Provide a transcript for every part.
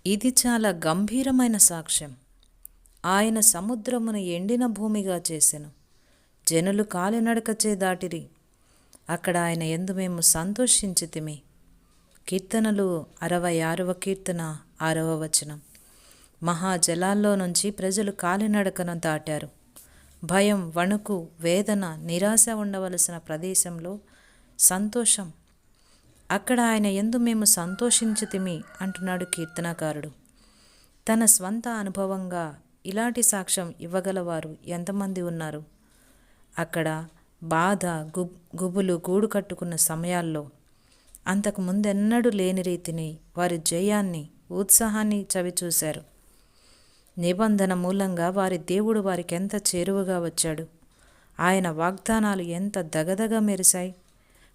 ఇది చాలా గంభీరమైన సాక్ష్యం. ఆయన సముద్రమును ఎండిన భూమిగా చేసెను. జనులు కాలినడకచే దాటిరి. అక్కడ ఆయన యందు మేము సంతోషించితిమి. కీర్తనలు 66వ కీర్తన 6వ వచనం. మహాజలాల్లో నుంచి ప్రజలు కాలినడకను దాటారు. భయం, వణుకు, వేదన, నిరాశ ఉండవలసిన ప్రదేశంలో సంతోషం. అక్కడ ఆయన యందు మేము సంతోషించితిమి అంటున్నాడు కీర్తనకారుడు. తన స్వంత అనుభవంగా ఇలాంటి సాక్ష్యం ఇవ్వగలవారు ఎంతమంది ఉన్నారు? అక్కడ బాధ, గుబులు గూడు కట్టుకున్న సమయాల్లో అంతకు ముందెన్నడూ లేని రీతిని వారి జయాన్ని, ఉత్సాహాన్ని చవిచూశారు. నిబంధన మూలంగా వారి దేవుడు వారికి ఎంత చేరువగా వచ్చాడు. ఆయన వాగ్దానాలు ఎంత దగదగ మెరిశాయి.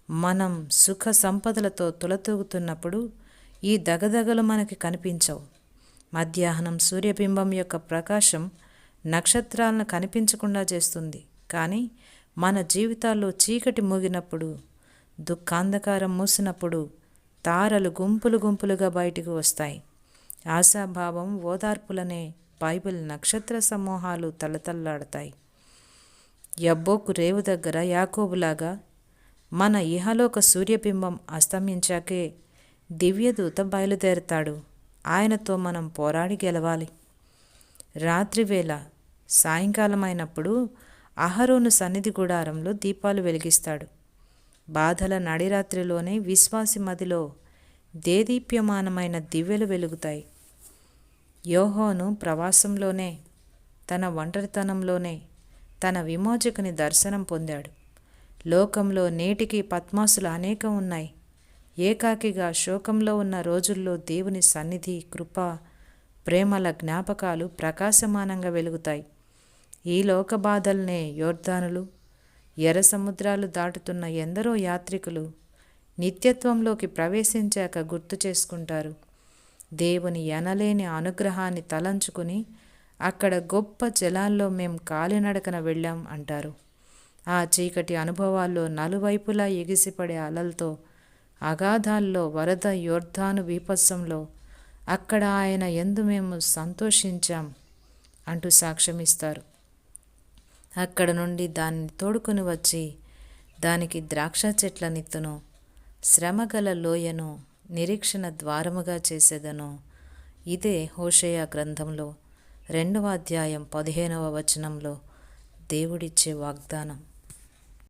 మనం సుఖ సంపదలతో తులతూగుతున్నప్పుడు ఈ దగదగలు మనకి కనిపించవు. మధ్యాహ్నం సూర్యబింబం యొక్క ప్రకాశం నక్షత్రాలను కనిపించకుండా చేస్తుంది. కానీ మన జీవితాల్లో చీకటి మూగినప్పుడు, దుఃఖాంధకారం మూసినప్పుడు తారలు గుంపులు గుంపులుగా బయటికి వస్తాయి. ఆశాభావం, ఓదార్పులనే బైబిల్ నక్షత్ర సమూహాలు తలతల్లాడతాయి. యబ్బోకు రేవు దగ్గర యాకోబులాగా మన ఇహలోక సూర్యబింబం అస్తమించాకే దివ్యదూత బయలుదేరతాడు. ఆయనతో మనం పోరాడి గెలవాలి. రాత్రివేళ సాయంకాలం అయినప్పుడు అహరోను సన్నిధి గుడారంలో దీపాలు వెలిగిస్తాడు. బాధల నడిరాత్రిలోనే విశ్వాసి మదిలో దేదీప్యమానమైన దివ్యలు వెలుగుతాయి. యోహోను ప్రవాసంలోనే, తన ఒంటరితనంలోనే తన విమోచకుని దర్శనం పొందాడు. లోకంలో నేటికి పద్మాసులు అనేకం ఉన్నాయి. ఏకాకిగా శోకంలో ఉన్న రోజుల్లో దేవుని సన్నిధి, కృప, ప్రేమల జ్ఞాపకాలు ప్రకాశమానంగా వెలుగుతాయి. ఈ లోక బాధల్నే యోర్దానులు, ఎర్ర సముద్రాలు దాటుతున్న ఎందరో యాత్రికులు నిత్యత్వంలోకి ప్రవేశించాక గుర్తు చేసుకుంటారు. దేవుని ఎనలేని అనుగ్రహాన్ని తలంచుకుని అక్కడ గొప్ప జలాల్లో మేం కాలినడకన వెళ్ళాం అంటారు. ఆ చీకటి అనుభవాల్లో నలువైపులా ఎగిసిపడే అలలతో, అగాధాల్లో, వరద, యోర్దాను బీభత్సంలో అక్కడ ఆయన యందు మేము సంతోషించాం అంటూ సాక్ష్యమిస్తారు. అక్కడ నుండి దాన్ని తోడుకుని వచ్చి దానికి ద్రాక్ష చెట్లనిత్తును, శ్రమగల లోయను నిరీక్షణ ద్వారముగా చేసేదను. ఇదే హోషేయ గ్రంథంలో 2వ అధ్యాయం 15వ వచనంలో దేవుడిచ్చే వాగ్దానం.